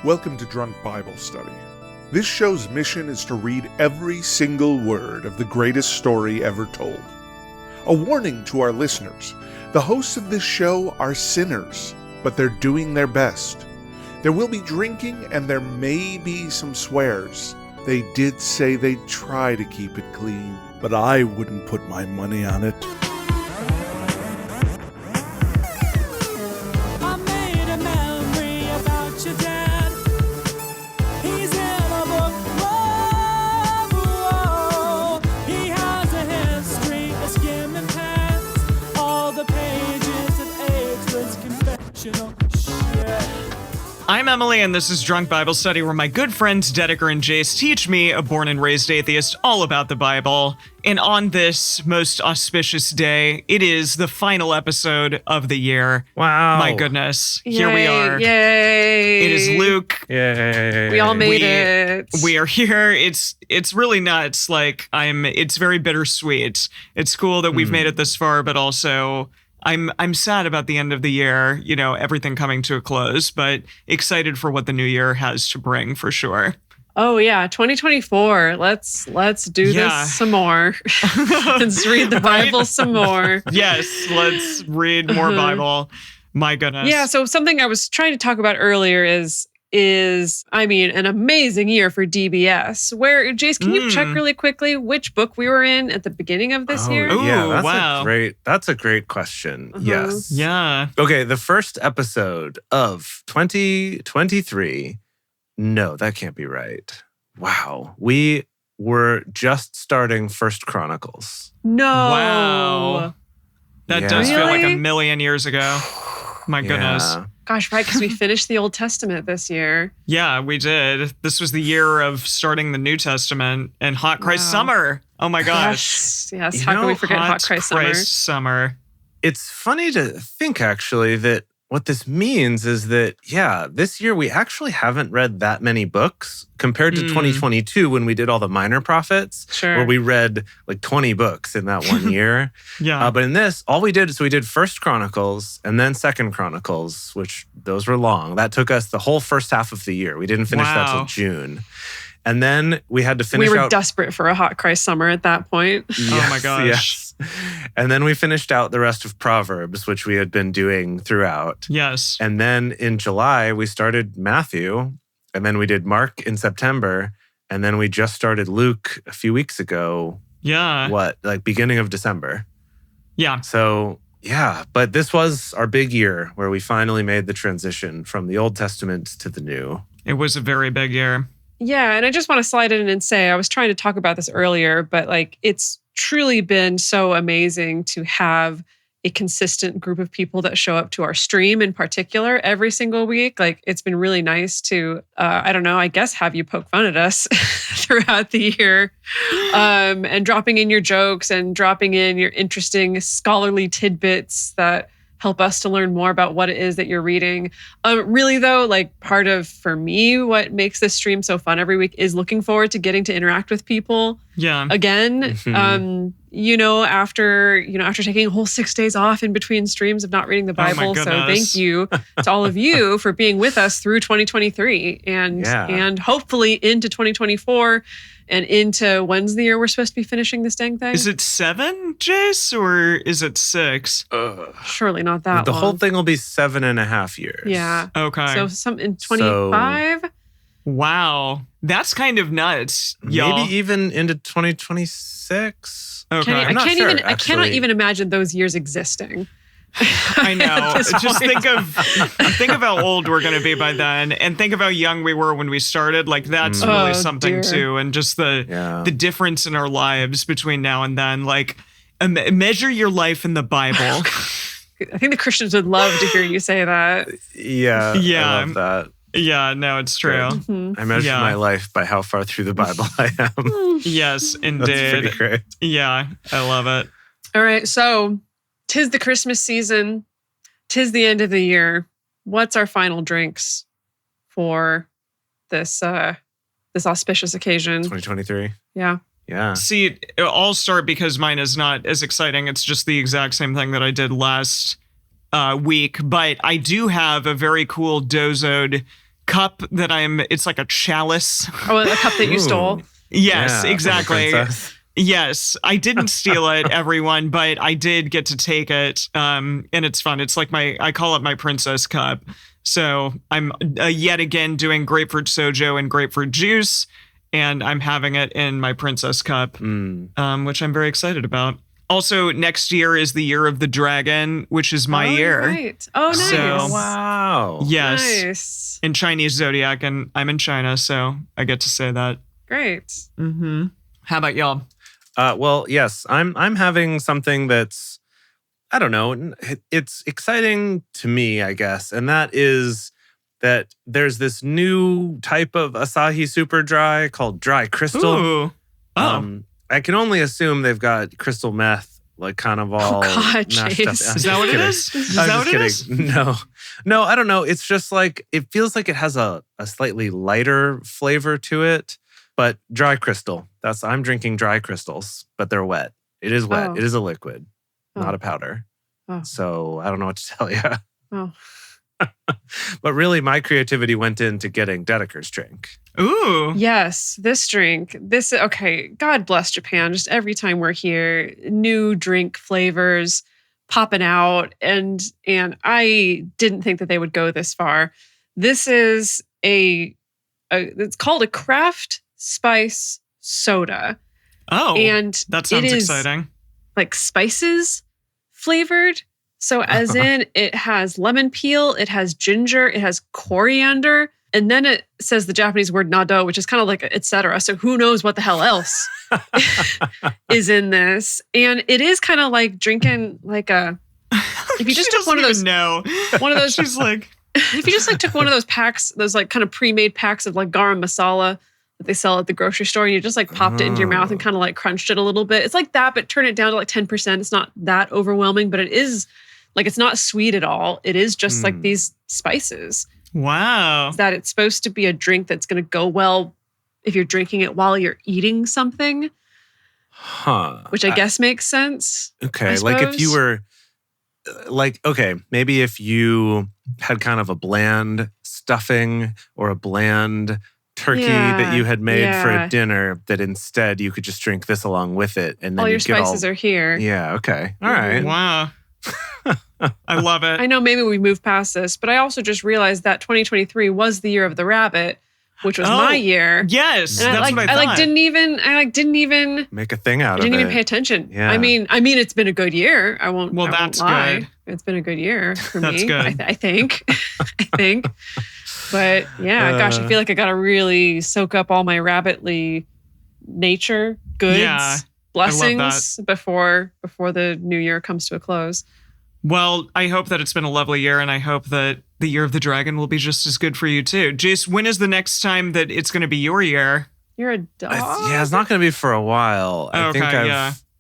Welcome to Drunk Bible Study. This show's mission is to read every single word of the greatest story ever told. A warning to our listeners, the hosts of this show are sinners, but they're doing their best. There will be drinking and there may be some swears. They did say they'd try to keep it clean, but I wouldn't put my money on it. I'm Emily, and this is Drunk Bible Study, where my good friends Dedeker and Jace teach me, a born and raised atheist, all about the Bible. And on this most auspicious day, it is the final episode of the year. Wow. My goodness. Here we are. Yay. It is Luke. Yay. We all made it. We are here. It's really nuts. It's very bittersweet. It's cool that we've made it this far, but also I'm sad about the end of the year, everything coming to a close, but excited for what the new year has to bring for sure. Oh yeah, 2024. Let's do this some more. Let's read the Bible some more. Yes, let's read more Bible. My goodness. Yeah, so something I was trying to talk about earlier is an amazing year for DBS. Where, Jace, can you check really quickly which book we were in at the beginning of this year? Yeah, wow. That's a great question. Yes. Yeah. Okay, the first episode of 2023. No, that can't be right. Wow. We were just starting First Chronicles. No. Wow. That does feel like a million years ago. My goodness. Yeah. Gosh, right, because we finished the Old Testament this year. Yeah, we did. This was the year of starting the New Testament and Hot Christ Summer. Oh my gosh. Yes. How can we forget Hot Christ Summer? It's funny to think, actually, that what this means is that, this year we actually haven't read that many books compared to 2022 when we did all the minor prophets, where we read like 20 books in that one year. But in this, all we did is we did First Chronicles and then Second Chronicles, which those were long. That took us the whole first half of the year. We didn't finish that till June. And then we had to finish out. We were desperate for a Hot Christ Summer at that point. Yes, oh my gosh. Yes. And then we finished out the rest of Proverbs, which we had been doing throughout. Yes. And then in July, we started Matthew. And then we did Mark in September. And then we just started Luke a few weeks ago. Yeah. Beginning of December. Yeah. So, but this was our big year where we finally made the transition from the Old Testament to the New. It was a very big year. Yeah, and I just want to slide in and say, I was trying to talk about this earlier, but it's truly been so amazing to have a consistent group of people that show up to our stream in particular every single week. It's been really nice to, have you poke fun at us throughout the year and dropping in your jokes and dropping in your interesting scholarly tidbits that help us to learn more about what it is that you're reading. Really though, part of, for me, what makes this stream so fun every week is looking forward to getting to interact with people. Yeah. Again, after taking a whole 6 days off in between streams of not reading the Bible. So thank you to all of you for being with us through 2023 and hopefully into 2024 and into when's the year we're supposed to be finishing this dang thing? Is it 7, Jace, or is it 6? Surely not that The long. whole thing will be 7.5 years. Yeah. Okay. So some in 25? Wow. That's kind of nuts, y'all. Maybe even into 2026. Okay. I cannot even imagine those years existing. I know. Just think of how old we're going to be by then, and think of how young we were when we started. That's really something too, and just the difference in our lives between now and then. Measure your life in the Bible. I think the Christians would love to hear you say that. Yeah. I love that. Yeah, no, it's true. Mm-hmm. I measure my life by how far through the Bible I am. Yes, indeed. That's pretty great. Yeah, I love it. All right, so 'tis the Christmas season. 'Tis the end of the year. What's our final drinks for this auspicious occasion? 2023. Yeah. Yeah. See, I'll start because mine is not as exciting. It's just the exact same thing that I did last week. But I do have a very cool dozoed cup that it's like a chalice. Oh, a cup that you stole? Yes, Yeah, exactly. Yes, I didn't steal it, everyone, but I did get to take it. And it's fun. It's like I call it my princess cup. So I'm yet again doing grapefruit soju and grapefruit juice, and I'm having it in my princess cup, which I'm very excited about. Also, next year is the year of the dragon, which is my year. Right. Oh, nice. So, wow. Yes. Nice. In Chinese zodiac, and I'm in China, so I get to say that. Great. Mm-hmm. How about y'all? Well, yes, I'm having something that's, I don't know, it's exciting to me, I guess, and that is that there's this new type of Asahi Super Dry called Dry Crystal. Ooh. Oh. I can only assume they've got crystal meth, like kind of all mashed up. Is that what it is? Is that what it is? No, I don't know. It's just like, it feels like it has a slightly lighter flavor to it, but dry crystal. I'm drinking dry crystals, but they're wet. It is wet. Oh. It is a liquid, not Oh. a powder. Oh. So I don't know what to tell you. Oh. But really, my creativity went into getting Dedeker's drink. Ooh. Yes, this drink. Okay, God bless Japan. Just every time we're here, new drink flavors popping out. And I didn't think that they would go this far. This is it's called a craft spice soda. Oh, and that sounds it is exciting. Like spices flavored. So as in it has lemon peel, it has ginger, it has coriander, and then it says the Japanese word nado, which is kind of like etc. So who knows what the hell else is in this. And it is kind of like drinking like if you just took one of those She's like, if you just like took one of those packs, those like kind of pre-made packs of like garam masala that they sell at the grocery store, and you just like popped it into your mouth and kind of like crunched it a little bit. It's like that, but turn it down to like 10%. It's not that overwhelming, but it is like, it's not sweet at all. It is just like these spices. wow. That it's supposed to be a drink that's going to go well if you're drinking it while you're eating something. Huh. Which I guess makes sense. Okay. Like if you were maybe if you had kind of a bland stuffing or a bland turkey that you had made for a dinner, that instead you could just drink this along with it. And then all your spices are here. Yeah. Okay. All right. Wow. I love it. I know maybe we moved past this, but I also just realized that 2023 was the year of the rabbit, which was my year. Yes, and that's what I thought. I didn't even make a thing out of it. I didn't even pay attention. Yeah. I mean, it's been a good year. I won't lie. Good. It's been a good year for that's me. Good. I think. I think. But yeah, gosh, I feel like I got to really soak up all my rabbitly nature goods, blessings before the new year comes to a close. Well, I hope that it's been a lovely year, and I hope that the year of the dragon will be just as good for you too. Jace, when is the next time that it's going to be your year? You're a dog? It's not going to be for a while.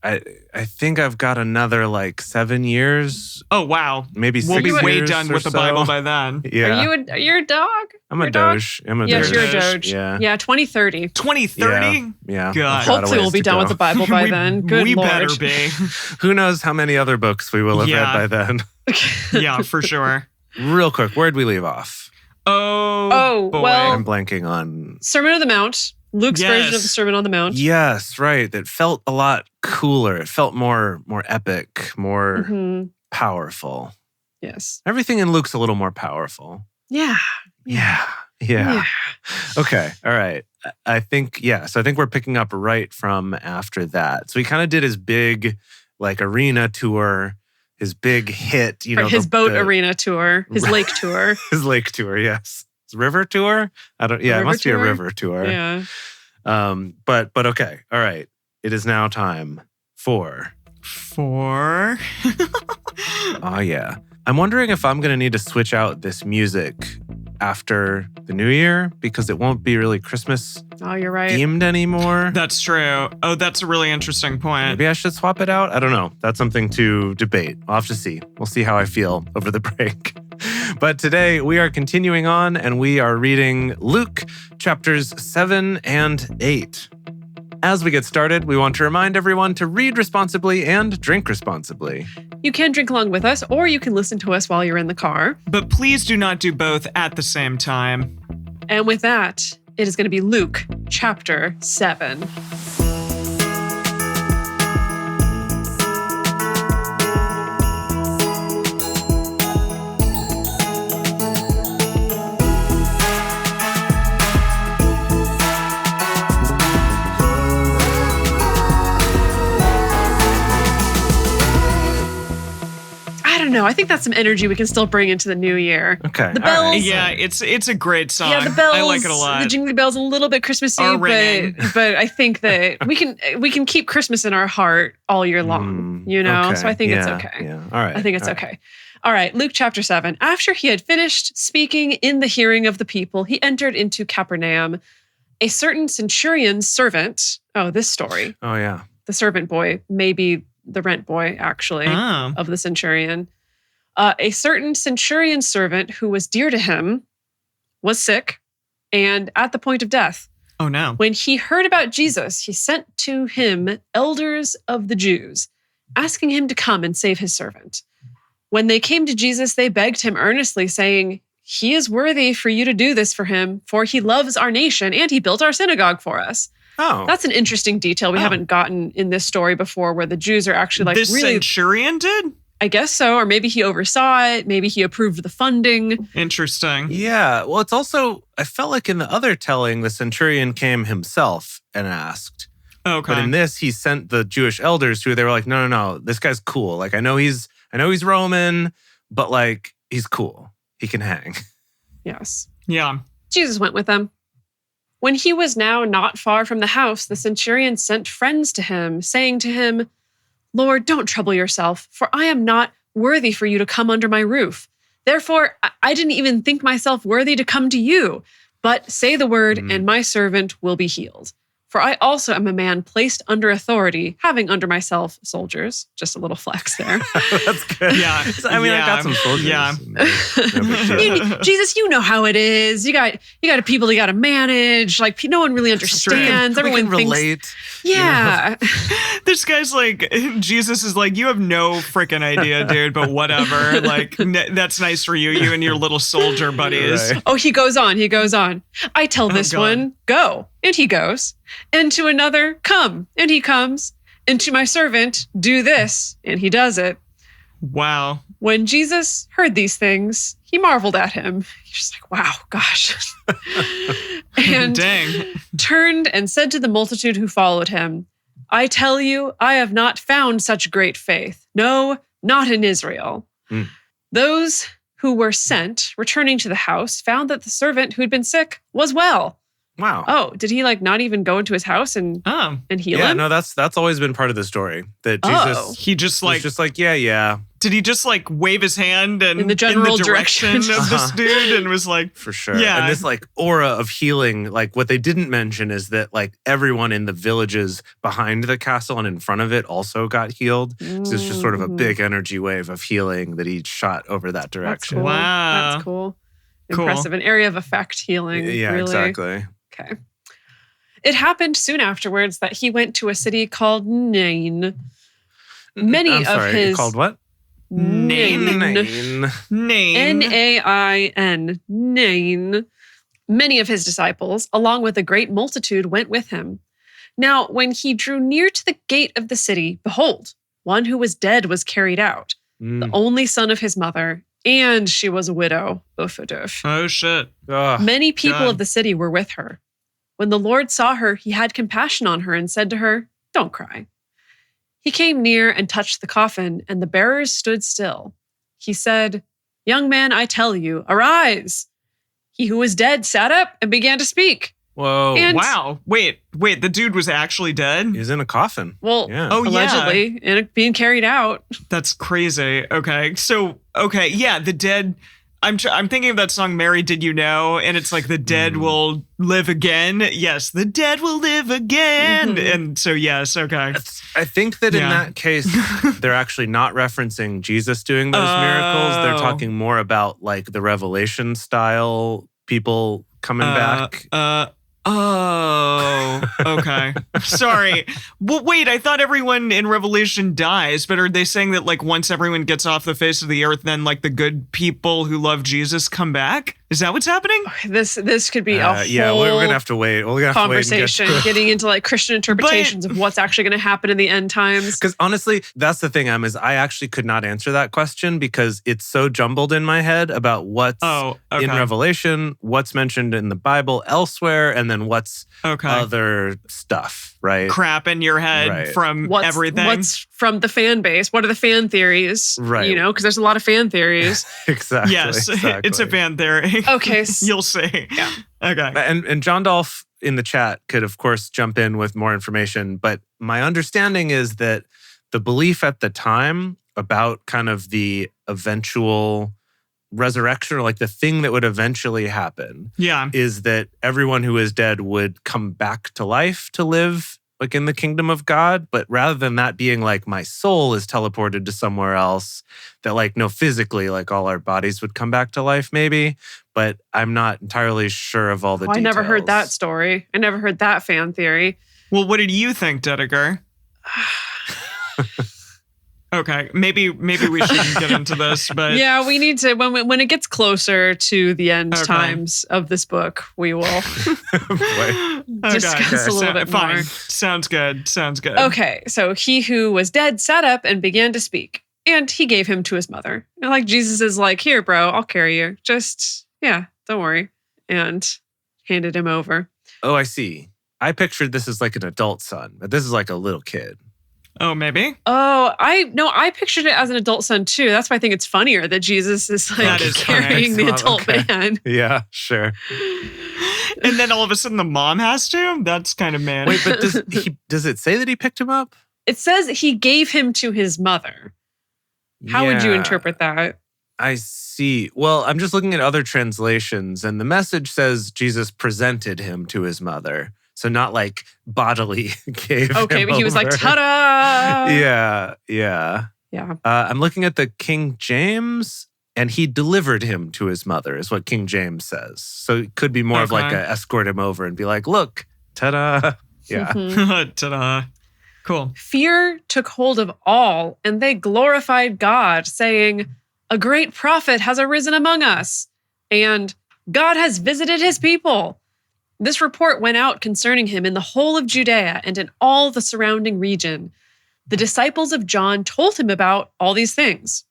I think I've got another like 7 years. Oh, wow. Maybe 6 years. We'll be way years done with the Bible by then. Yeah. Are you a dog? I'm a doge. Yes, you're a doge. Yeah. Yeah, 2030. 2030? Yeah. God. Hopefully we'll be done with the Bible by then. Good we Lord. better be. Who knows how many other books we will have read by then. Yeah, for sure. Real quick, where'd we leave off? Oh, boy. Well, I'm blanking on Sermon on the Mount. Luke's version of the Sermon on the Mount. Yes, right. That felt a lot cooler. It felt more epic, more powerful. Yes. Everything in Luke's a little more powerful. Yeah. Okay. All right. I think we're picking up right from after that. So he kind of did his big like arena tour, his big hit, his boat arena tour, his lake tour. His lake tour, yes. River tour? It must be a river tour. Yeah. But okay. All right. It is now time for oh yeah. I'm wondering if I'm going to need to switch out this music after the new year because it won't be really Christmas you're right. themed anymore. That's true. Oh, that's a really interesting point. Maybe I should swap it out. I don't know. That's something to debate. I'll have to see. We'll see how I feel over the break. But today we are continuing on and we are reading Luke chapters 7 and 8. As we get started, we want to remind everyone to read responsibly and drink responsibly. You can drink along with us, or you can listen to us while you're in the car. But please do not do both at the same time. And with that, it is going to be Luke chapter 7. No, I think that's some energy we can still bring into the new year. Okay. The bells. Right. Yeah, it's a great song. Yeah, the bells. I like it a lot. The jingly bells a little bit Christmassy, but I think that we can keep Christmas in our heart all year long, you know? Okay. So I think it's okay. Yeah. All right. I think it's okay. All right, Luke chapter 7. After he had finished speaking in the hearing of the people, he entered into Capernaum. A certain centurion's servant, this story. Oh, yeah. The servant boy, maybe the rent boy, actually, of the centurion. A certain centurion servant who was dear to him was sick and at the point of death. Oh, no. When he heard about Jesus, he sent to him elders of the Jews, asking him to come and save his servant. When they came to Jesus, they begged him earnestly, saying, "He is worthy for you to do this for him, for he loves our nation and he built our synagogue for us." Oh. That's an interesting detail we haven't gotten in this story before, where the Jews are actually like, this really... centurion did? I guess so. Or maybe he oversaw it. Maybe he approved the funding. Interesting. Yeah. Well, it's also, I felt like in the other telling, the centurion came himself and asked. Okay. But in this, he sent the Jewish elders who they were like, no, this guy's cool. Like, I know he's Roman, but like, he's cool. He can hang. Yes. Yeah. Jesus went with them. When he was now not far from the house, the centurion sent friends to him, saying to him, "Lord, don't trouble yourself, for I am not worthy for you to come under my roof. Therefore, I didn't even think myself worthy to come to you. But say the word, and my servant will be healed. For I also am a man placed under authority, having under myself soldiers." Just a little flex there. That's good. Yeah. I mean, I got some soldiers. Yeah. Jesus, you know how it is. You got people you got to manage. Like, no one really understands. Everyone can thinks, relate. yeah. This guy's like, Jesus is like, you have no freaking idea, dude, but whatever. Like, that's nice for you and your little soldier buddies. Right. Oh, he goes on. I tell this God. one, go, and he goes. And to another, come, and he comes. And to my servant, do this, and he does it. Wow. When Jesus heard these things, he marveled at him. He's just like, wow, gosh. And Dang. turned and said to the multitude who followed him, "I tell you, I have not found such great faith. No, not in Israel." Those who were sent, returning to the house, found that the servant who had been sick was well. Wow. Oh, did he like not even go into his house and heal him? Yeah, no, that's always been part of the story. That Jesus He just like, was just like, yeah. did he just like wave his hand and In the general direction of this dude and was like, For sure. Yeah. And this like aura of healing, like what they didn't mention is that like everyone in the villages behind the castle and in front of it also got healed. So it's just sort of a big energy wave of healing that he shot over that direction. Cool. Wow. That's cool. Cool. Impressive. An area of effect healing. Yeah, really. exactly. Okay. It happened soon afterwards that he went to a city called Nain. Many I'm sorry, of his called what? Nain. Nain. Nain. Nain. Nain. Many of his disciples, along with a great multitude, went with him. Now, when he drew near to the gate of the city, behold, one who was dead was carried out, the only son of his mother, and she was a widow. Oh, shit. Ugh. Many people God. of the city were with her. When the Lord saw her, he had compassion on her and said to her, "Don't cry." He came near and touched the coffin, and the bearers stood still. He said, "Young man, I tell you, arise." He who was dead sat up and began to speak. Whoa. And- Wow. Wait, the dude was actually dead? He was in a coffin. Well, Yeah. Oh, yeah. allegedly, and being carried out. That's crazy. Okay. So, yeah, the dead. I'm thinking of that song, "Mary, Did You Know?" And it's like the dead will live again. Yes, the dead will live again. And so, yes, okay. I think that in Yeah. that case, they're actually not referencing Jesus doing those miracles. They're talking more about like the Revelation style people coming back. Oh, okay. Sorry. Well, wait, I thought everyone in Revelation dies, but are they saying that like once everyone gets off the face of the earth, then like the good people who love Jesus come back? Is that what's happening? This could be a whole we're gonna have to wait. We're gonna have conversation, to wait getting into like Christian interpretations of what's actually going to happen in the end times. Because honestly, that's the thing, is I actually could not answer that question because it's so jumbled in my head about what's in Revelation, what's mentioned in the Bible elsewhere, and then what's other stuff, right? Crap in your head from everything. What's from the fan base? What are the fan theories? Right. Because there's a lot of fan theories. Exactly. Yes, exactly. It's a fan theory. Okay. You'll see. Yeah. Okay. And John Dolph in the chat could, of course, jump in with more information. But my understanding is that the belief at the time about kind of the eventual resurrection, or like the thing that would eventually happen, is that everyone who is dead would come back to life to live like in the kingdom of God. But rather than that being like my soul is teleported to somewhere else, that like, no, physically, like all our bodies would come back to life maybe. But I'm not entirely sure of all the details. I never heard that story. I never heard that fan theory. Well, what did you think, Dedeker? Okay, maybe we shouldn't get into this, but yeah, we need to when it gets closer to the end times of this book, we will discuss a little bit more. Sounds good. Okay, so he who was dead sat up and began to speak, and he gave him to his mother. And like Jesus is like, here, bro, I'll carry you. Just don't worry, and handed him over. Oh, I see. I pictured this as like an adult son, but this is like a little kid. Oh, maybe? Oh, I pictured it as an adult son too. That's why I think it's funnier that Jesus is like carrying the adult man. Yeah, sure. And then all of a sudden the mom has to? That's kind of man. Wait, but does it say that he picked him up? It says he gave him to his mother. How would you interpret that? I see. Well, I'm just looking at other translations, and the Message says Jesus presented him to his mother. So not like bodily gave him but he was over. like, ta-da! Yeah. Yeah. I'm looking at the King James, and he delivered him to his mother, is what King James says. So it could be more of like a escort him over and be like, look, ta-da. Yeah. Ta-da. Cool. Fear took hold of all, and they glorified God, saying, a great prophet has arisen among us, and God has visited his people. This report went out concerning him in the whole of Judea and in all the surrounding region. The disciples of John told him about all these things.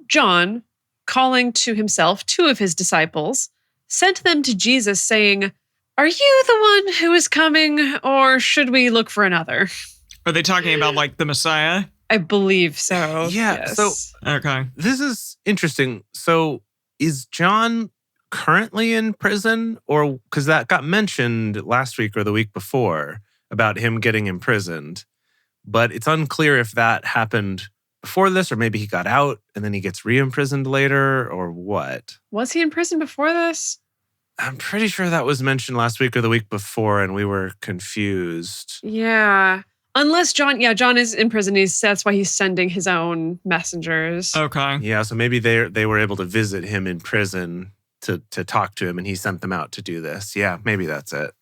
John, calling to himself 2 of his disciples, sent them to Jesus saying, are you the one who is coming, or should we look for another? Are they talking about like the Messiah? I believe so. Yeah. Yes. So this is interesting. So is John currently in prison, or because that got mentioned last week or the week before about him getting imprisoned, but it's unclear if that happened before this, or maybe he got out and then he gets re-imprisoned later, or what? Was he in prison before this? I'm pretty sure that was mentioned last week or the week before, and we were confused. Yeah. Unless John is in prison. That's why he's sending his own messengers. Okay. Yeah, so maybe they were able to visit him in prison to talk to him, and he sent them out to do this. Yeah, maybe that's it.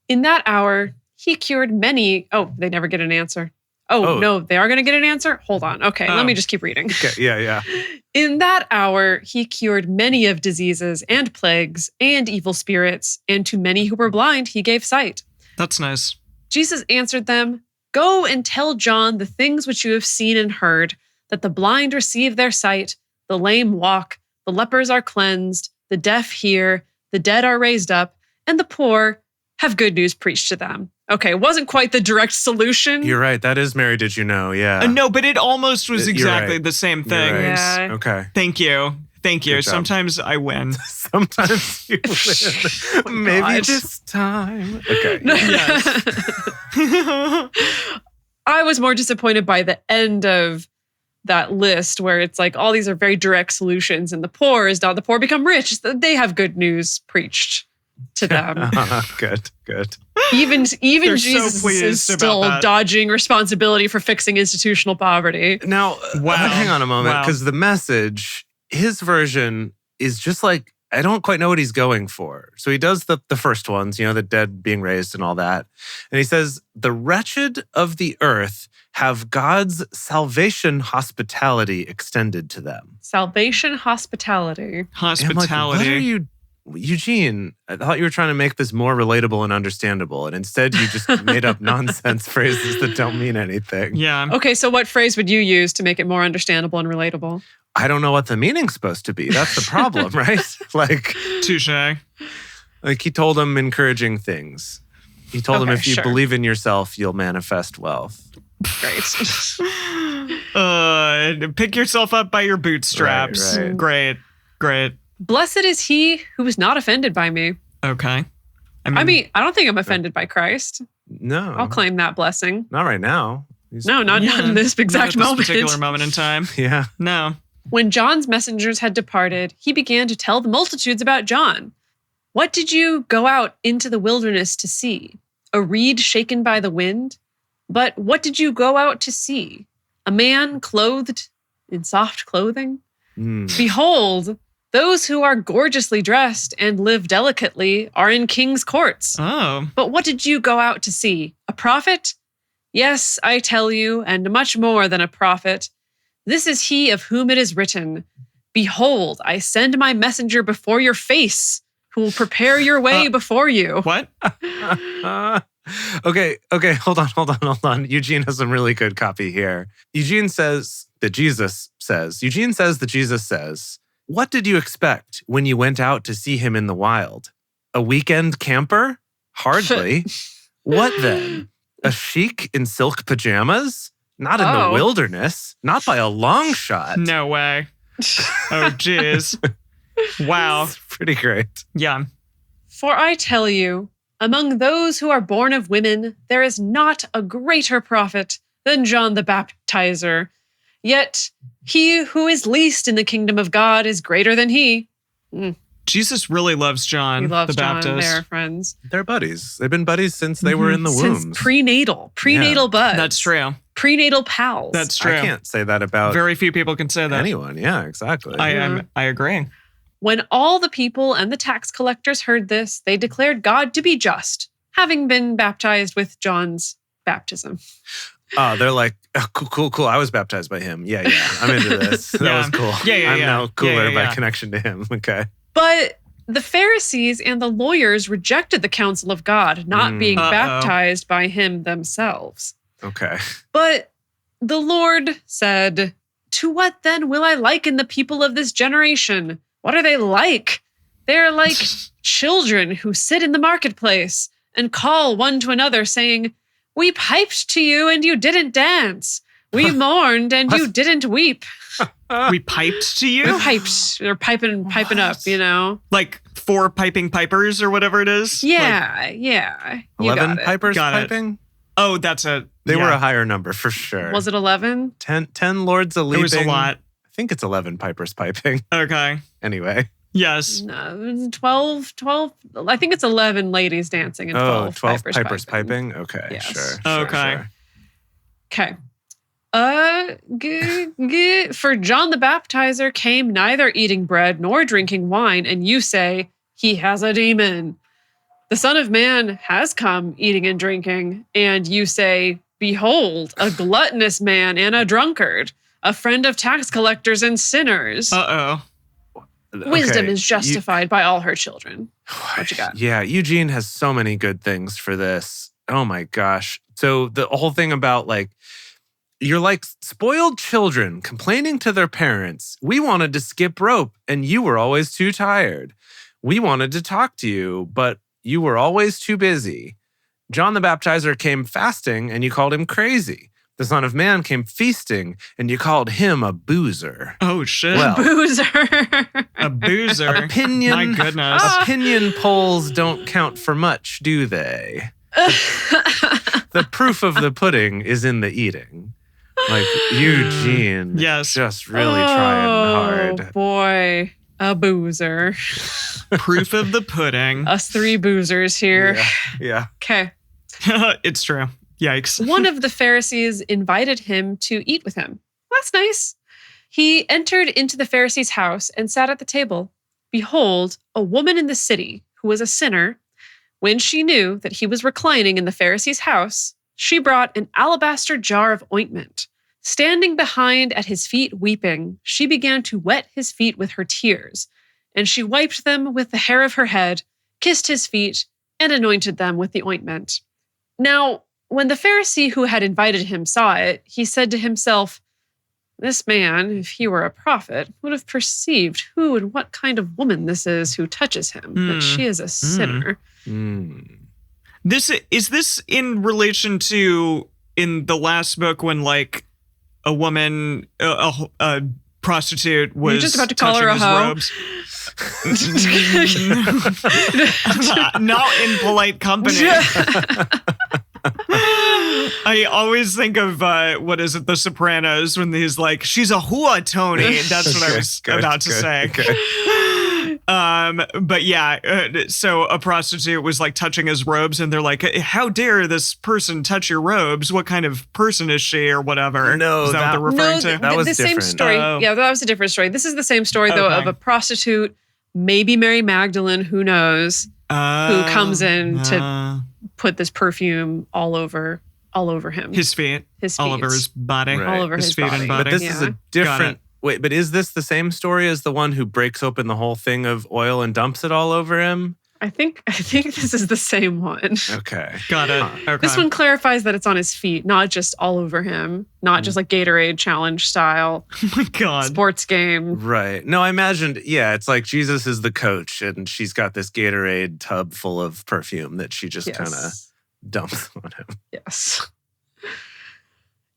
In that hour, he cured many. Oh, they never get an answer. Oh, no, they are going to get an answer? Hold on. Okay, let me just keep reading. Okay, yeah. In that hour, he cured many of diseases and plagues and evil spirits, and to many who were blind, he gave sight. That's nice. Jesus answered them, go and tell John the things which you have seen and heard, that the blind receive their sight, the lame walk, the lepers are cleansed, the deaf hear, the dead are raised up, and the poor have good news preached to them. Okay, it wasn't quite the direct solution. You're right. That is Mary, Did You Know? Yeah. No, but it almost was exactly the same thing. Right. Yeah. Okay. Thank you. Sometimes I win. Sometimes you win. Maybe this time. Okay. Yes. I was more disappointed by the end of that list where it's like all these are very direct solutions, and the poor is not the poor become rich. They have good news preached to them. Good. Even They're Jesus so is still dodging responsibility for fixing institutional poverty. Now, hang on a moment, because the Message, his version is just like, I don't quite know what he's going for. So he does the first ones, the dead being raised and all that. And he says, the wretched of the earth have God's salvation hospitality extended to them. Salvation hospitality. And I'm like, what are you Eugene, I thought you were trying to make this more relatable and understandable, and instead you just made up nonsense phrases that don't mean anything. Yeah. Okay, so what phrase would you use to make it more understandable and relatable? I don't know what the meaning's supposed to be. That's the problem, right? Like, touche. Like he told him encouraging things. He told him if you believe in yourself, you'll manifest wealth. Great. Pick yourself up by your bootstraps. Right. Great. Blessed is he who is not offended by me. Okay. I mean, I don't think I'm offended by Christ. No. I'll claim that blessing. Not right now. Not in this exact moment. This particular moment in time. Yeah. No. When John's messengers had departed, he began to tell the multitudes about John. What did you go out into the wilderness to see? A reed shaken by the wind? But what did you go out to see? A man clothed in soft clothing? Behold, those who are gorgeously dressed and live delicately are in king's courts. Oh. But what did you go out to see? A prophet? Yes, I tell you, and much more than a prophet. This is he of whom it is written, behold, I send my messenger before your face, who will prepare your way before you. What? Okay, hold on. Eugene has some really good copy here. Eugene says that Jesus says, what did you expect when you went out to see him in the wild? A weekend camper? Hardly. What then? A sheik in silk pajamas? Not in the wilderness. Not by a long shot. No way. Oh, jeez. Wow. It's pretty great. Yeah. For I tell you, among those who are born of women, there is not a greater prophet than John the Baptizer. Yet he who is least in the kingdom of God is greater than he. Jesus really loves John the Baptist. They're friends. They're buddies. They've been buddies since they were in the womb. Since prenatal buds. That's true. Prenatal pals. That's true. I can't say that about very few people can say that. Anyone. Yeah, exactly. I agree. When all the people and the tax collectors heard this, they declared God to be just, having been baptized with John's baptism. Oh, they're like, oh, cool. I was baptized by him. Yeah. I'm into this. That was cool. I'm now cooler by connection to him. Okay. But the Pharisees and the lawyers rejected the counsel of God, not being baptized by him themselves. Okay. But the Lord said, to what then will I liken the people of this generation? What are they like? They are like children who sit in the marketplace and call one to another saying, we piped to you and you didn't dance. We mourned and you didn't weep. We piped to you? We piped. They're piping up, you know? Like 4 piping pipers or whatever it is? Yeah. 11 pipers piping? Oh, that's They were a higher number for sure. Was it 11? 10 lords a leaping. It was a lot. I think it's 11 pipers piping. Okay. Anyway. Yes. No, 12. I think it's 11 ladies dancing and 12 pipers piping? Okay, yes. Sure. Okay. Okay. For John the Baptizer came neither eating bread nor drinking wine, and you say, he has a demon. The Son of Man has come eating and drinking, and you say, behold, a gluttonous man and a drunkard, a friend of tax collectors and sinners. Uh-oh. Wisdom is justified by all her children. What you got? Yeah, Eugene has so many good things for this. Oh my gosh. So the whole thing about like, you're like spoiled children complaining to their parents. We wanted to skip rope and you were always too tired. We wanted to talk to you, but you were always too busy. John the Baptizer came fasting and you called him crazy. The Son of Man came feasting, and you called him a boozer. Oh, shit. Well, boozer. A boozer. Opinion. My goodness. Opinion polls don't count for much, do they? The proof of the pudding is in the eating. Like, Eugene. Yes. Just really trying hard. Oh, boy. A boozer. Proof of the pudding. Us 3 boozers here. Yeah. Okay. It's true. Yikes. One of the Pharisees invited him to eat with him. That's nice. He entered into the Pharisee's house and sat at the table. Behold, a woman in the city who was a sinner, when she knew that he was reclining in the Pharisee's house, she brought an alabaster jar of ointment. Standing behind at his feet weeping, she began to wet his feet with her tears And she wiped them with the hair of her head, kissed his feet, and anointed them with the ointment. Now, when the Pharisee who had invited him saw it, he said to himself, "This man, if he were a prophet, would have perceived who and what kind of woman this is who touches him, that she is a sinner." Is this in relation to in the last book when like a woman, a prostitute was You're just about to call her a hoe. Not in polite company. I always think of what is it, The Sopranos, when he's like, "She's a hooah, Tony." That's what I was about to say. Okay. But yeah, so a prostitute was like touching his robes, and they're like, "How dare this person touch your robes? What kind of person is she, or whatever?" No, is that what they're referring to? That was the different. same story. Yeah, that was a different story. This is the same story though of a prostitute, maybe Mary Magdalene, who knows, who comes in to put this perfume all over him. His feet. All over his body. Right. All over his feet body. and body. But this is a different... Wait, but is this the same story as the one who breaks open the whole thing of oil and dumps it all over him? I think this is the same one. Okay. Got it. Okay. This one clarifies that it's on his feet, not just all over him, not just like Gatorade challenge style. Oh my God. Sports game. Right. No, I imagined, it's like Jesus is the coach and she's got this Gatorade tub full of perfume that she just kind of dumps on him. Yes.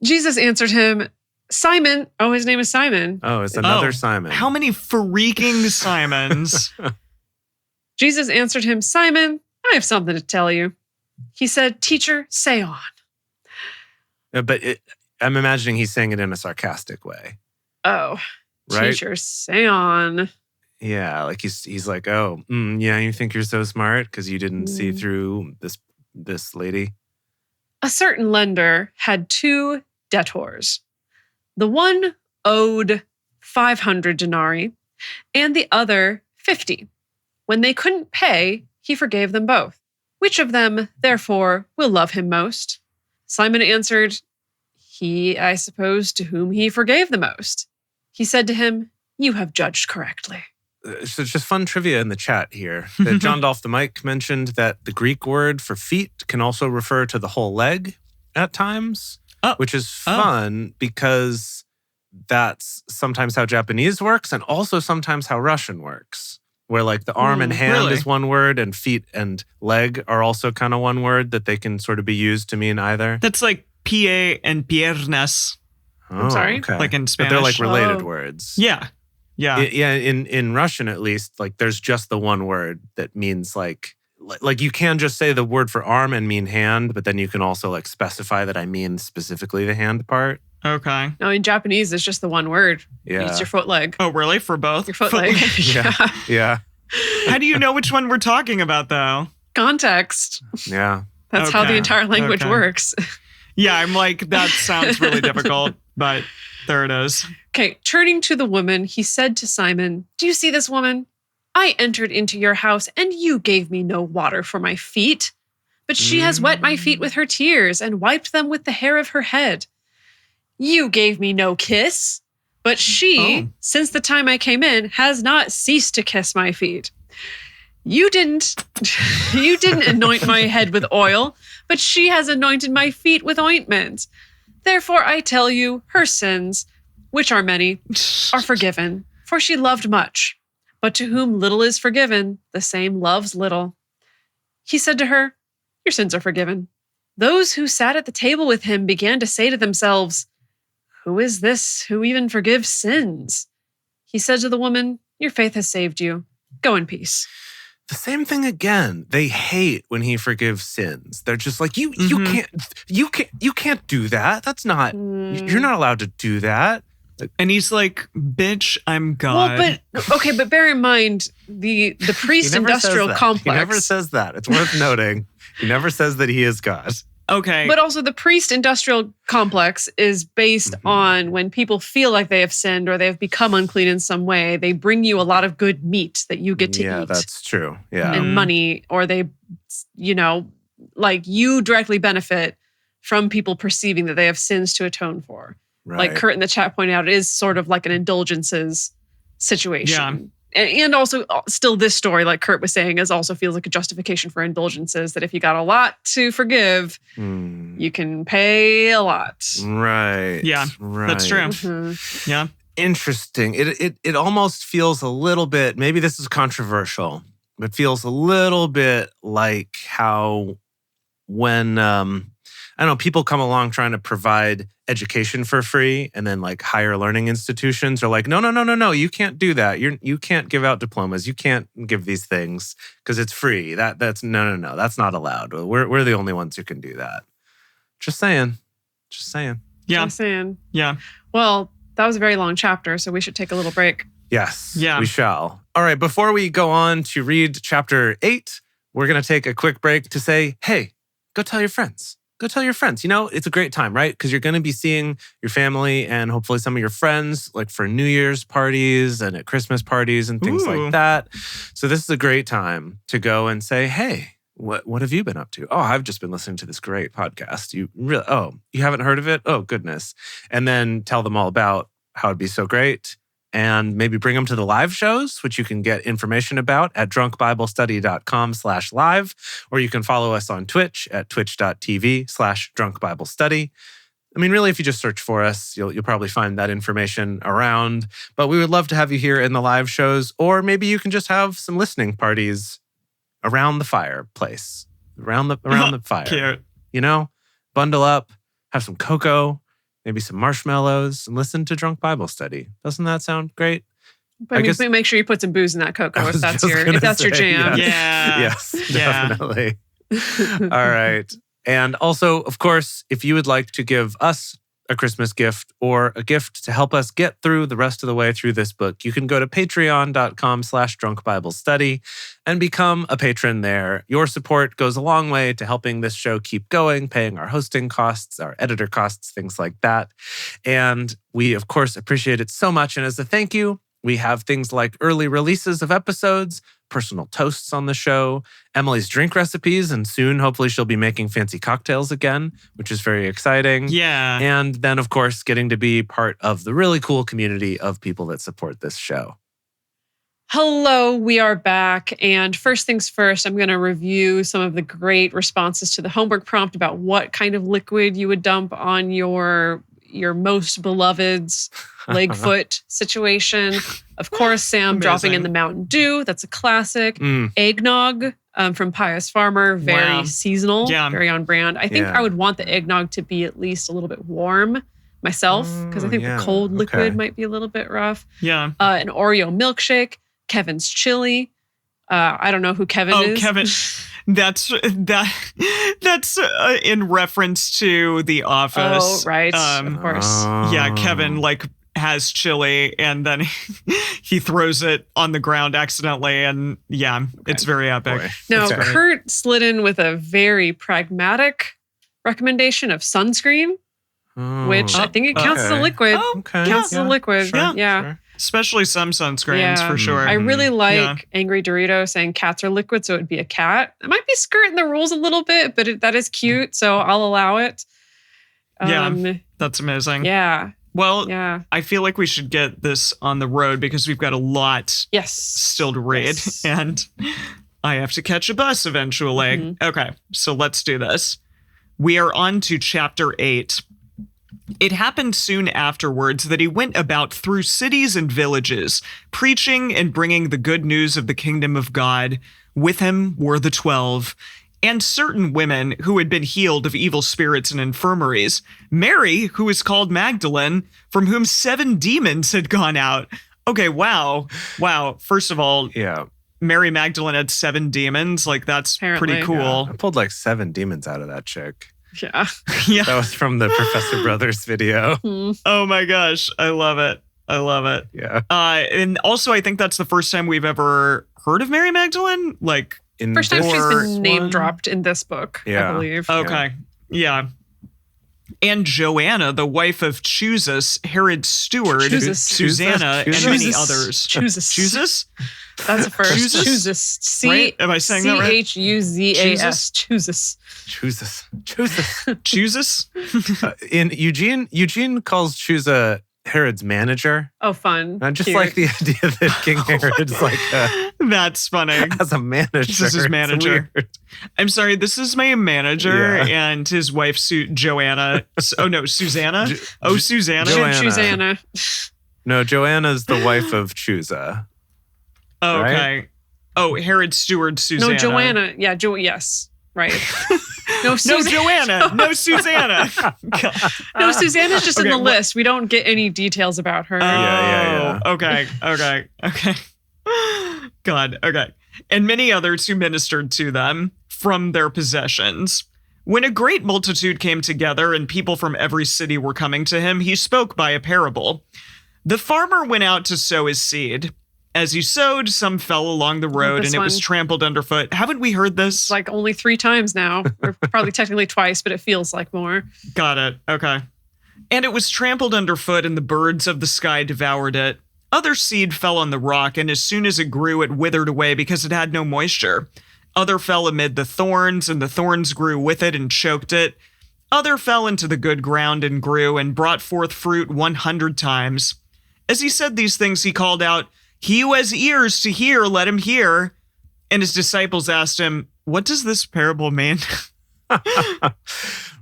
Jesus answered him, "Simon." Oh, his name is Simon. Oh, it's another Simon. How many freaking Simons? Jesus answered him, "Simon, I have something to tell you." He said, "Teacher, say on." But I'm imagining he's saying it in a sarcastic way. Oh, right? Teacher, say on. Yeah, like he's like, "Oh, yeah, you think you're so smart because you didn't see through this lady?" A certain lender had 2 debtors. The one owed 500 denarii and the other 50. When they couldn't pay, he forgave them both. Which of them, therefore, will love him most? Simon answered, "He, I suppose, to whom he forgave the most." He said to him, "You have judged correctly." So it's just fun trivia in the chat here. That John Dolph the Mic mentioned that the Greek word for feet can also refer to the whole leg at times, which is fun because that's sometimes how Japanese works and also sometimes how Russian works. Where like the arm and hand is one word and feet and leg are also kind of one word that they can sort of be used to mean either. That's like pie and piernas. I'm sorry? Okay. Like in Spanish. But they're like related words. Yeah. Yeah. In Russian, at least, like there's just the one word that means like you can just say the word for arm and mean hand, but then you can also like specify that I mean specifically the hand part. Okay. No, in Japanese, it's just the one word. Yeah. It's your foot leg. Oh, really? For both? Your foot leg. Yeah. How do you know which one we're talking about, though? Context. Yeah. That's how the entire language works. Yeah, I'm like, that sounds really difficult, but there it is. Okay, turning to the woman, he said to Simon, "Do you see this woman? I entered into your house and you gave me no water for my feet, but she has wet my feet with her tears and wiped them with the hair of her head. You gave me no kiss, but she, since the time I came in, has not ceased to kiss my feet. You didn't anoint my head with oil, but she has anointed my feet with ointment. Therefore, I tell you, her sins, which are many, are forgiven, for she loved much. But to whom little is forgiven, the same loves little." He said to her, "Your sins are forgiven." Those who sat at the table with him began to say to themselves, "Who is this who even forgives sins?" He said to the woman, "Your faith has saved you. Go in peace." The same thing again. They hate when he forgives sins. They're just like, you can't do that. That's not, you're not allowed to do that. And he's like, "Bitch, I'm God." Well, but bear in mind the priest-industrial complex. He never says that. It's worth noting. He never says that he is God. Okay. But also the priest-industrial complex is based on when people feel like they have sinned or they've become unclean in some way, they bring you a lot of good meat that you get to eat. Yeah, that's true. Yeah. And money, or they, like you directly benefit from people perceiving that they have sins to atone for. Right. Like Kurt in the chat pointed out, it is sort of like an indulgences situation. And also still this story, like Kurt was saying, also feels like a justification for indulgences, that if you got a lot to forgive, you can pay a lot. Right. Yeah, that's true. Mm-hmm. Yeah. Interesting. It almost feels a little bit, maybe this is controversial, but feels a little bit like how when, I don't know, people come along trying to provide education for free, and then like higher learning institutions are like, no, you can't do that. You can't give out diplomas. You can't give these things because it's free. That's no, that's not allowed. We're the only ones who can do that. Just saying. Yeah. Just saying. Yeah. Well, that was a very long chapter, so we should take a little break. Yes, yeah. we shall. All right, before we go on to read chapter 8, we're going to take a quick break to say, hey, go tell your friends. Go tell your friends. You know, it's a great time, right? Because you're going to be seeing your family and hopefully some of your friends, like for New Year's parties and at Christmas parties and things like that. So this is a great time to go and say, hey, what have you been up to? Oh, I've just been listening to this great podcast. You haven't heard of it? Oh, goodness. And then tell them all about how it'd be so great. And maybe bring them to the live shows, which you can get information about at drunkbiblestudy.com/live, or you can follow us on Twitch at twitch.tv/drunkbiblestudy. I mean, really, if you just search for us, you'll probably find that information around. But we would love to have you here in the live shows, or maybe you can just have some listening parties around the fireplace, around the fire. Cute. You know, bundle up, have some cocoa, maybe some marshmallows, and listen to Drunk Bible Study. Doesn't that sound great? But I guess, make sure you put some booze in that cocoa if that's your jam. Yes, definitely. All right. And also, of course, if you would like to give us a Christmas gift or a gift to help us get through the rest of the way through this book, you can go to patreon.com/drunkbiblestudy and become a patron there. Your support goes a long way to helping this show keep going, paying our hosting costs, our editor costs, things like that. And we, of course, appreciate it so much. And as a thank you, we have things like early releases of episodes, personal toasts on the show, Emily's drink recipes, and soon, hopefully, she'll be making fancy cocktails again, which is very exciting. Yeah. And then, of course, getting to be part of the really cool community of people that support this show. Hello, we are back. And first things first, I'm going to review some of the great responses to the homework prompt about what kind of liquid you would dump on your most beloved's leg foot situation. Of course, Sam dropping in the Mountain Dew. That's a classic. Eggnog from Pious Farmer. Very seasonal, very on brand. I think I would want the eggnog to be at least a little bit warm myself, because I think the cold liquid might be a little bit rough. Yeah. An Oreo milkshake. Kevin's chili. I don't know who Kevin is. Oh, Kevin. That's in reference to The Office. Oh, right. Of course. Yeah, Kevin has chili and then he throws it on the ground accidentally, and it's very epic. Boy. Now, Kurt slid in with a very pragmatic recommendation of sunscreen, which I think it counts as a liquid. Counts as a liquid. Sure. Yeah. Especially some sunscreens, for sure. I really like Angry Dorito saying cats are liquid, so it would be a cat. It might be skirting the rules a little bit, but that is cute, so I'll allow it. That's amazing. Yeah. Well, I feel like we should get this on the road because we've got a lot still to read, and I have to catch a bus eventually. Mm-hmm. Okay, so let's do this. We are on to chapter 8. It happened soon afterwards that he went about through cities and villages, preaching and bringing the good news of the kingdom of God. With him were the 12, and certain women who had been healed of evil spirits and infirmaries. Mary, who is called Magdalene, from whom 7 demons had gone out. Okay, wow. First of all, Mary Magdalene had 7 demons. That's pretty cool. Yeah. I pulled 7 demons out of that chick. Yeah. That was from the Professor Brothers video. Oh my gosh. I love it. Yeah. And also, I think that's the first time we've ever heard of Mary Magdalene. First time she's been name dropped in this book, I believe. Okay. Yeah. And Joanna, the wife of Chusus, Herod's steward, Susanna, and many others. Chusus? That's the first. Chusus. Right? Am I saying that right? Chuzas. Chusus? In Eugene calls Chusa Herod's manager. Oh, fun. I just Cute. like the idea that King Herod's like that's funny. as a manager. This is his manager. I'm sorry, this is my manager and his wife, Joanna. Oh, no, Susanna? Susanna. Susanna. No, Joanna's the wife of Chusa. Oh, okay. Right? Oh, Herod's steward, Susanna. No, Joanna. Yeah, yes. Right. No, Joanna. No, Susanna. No, Susanna's just in the list. We don't get any details about her. Yeah. Okay. God, okay. And many others who ministered to them from their possessions. When a great multitude came together and people from every city were coming to him, he spoke by a parable. The farmer went out to sow his seed. As he sowed, some fell along the road and it was trampled underfoot. Haven't we heard this? Like only 3 times now, or probably technically twice, but it feels like more. Got it. Okay. And it was trampled underfoot and the birds of the sky devoured it. Other seed fell on the rock, and as soon as it grew, it withered away because it had no moisture. Other fell amid the thorns, and the thorns grew with it and choked it. Other fell into the good ground and grew and brought forth fruit 100 times. As he said these things, he called out, "He who has ears to hear, let him hear." And his disciples asked him, "What does this parable mean?"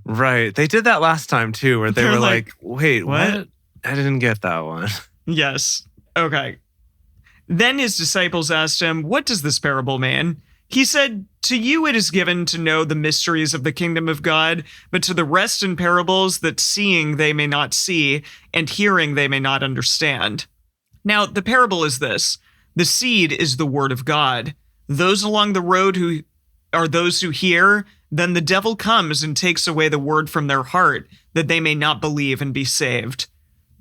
Right. They did that last time too, where they were like, wait, what? I didn't get that one. Yes. Okay. Then his disciples asked him, "What does this parable mean?" He said, "To you it is given to know the mysteries of the kingdom of God, but to the rest in parables that seeing they may not see, and hearing they may not understand." Now, the parable is this. The seed is the word of God. Those along the road who are those who hear, then the devil comes and takes away the word from their heart, that they may not believe and be saved.